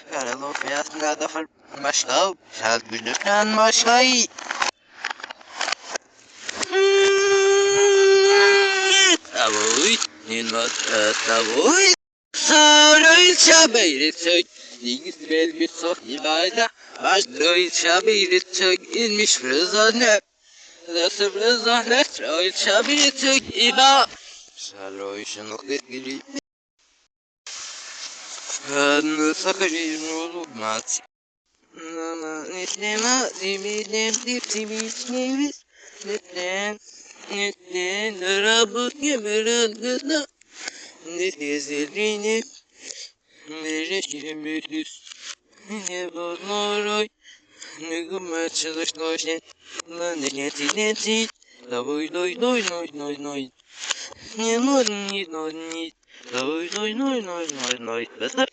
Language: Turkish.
Karalov jasna för maskab, shall vi kan maskai. Tavoy, ninot tavoy. Sarı çabeyri tök, dingis bir sok ilayda. Başlığı çabeyri tök, inmiş frizane. Nasıl frizane, sarı çabeyri tök iba. Sarı şunuk giri. Kadını sakayım olmaz. Neden arabı gemirdi. Ne dizilini vereşimiz. Ne bozmaroy. Ne güme çalıştı. Ne yetinetin. Doy doy doy doy doy doy. Ne noy noy noy. Doy doy doy doy doy doy.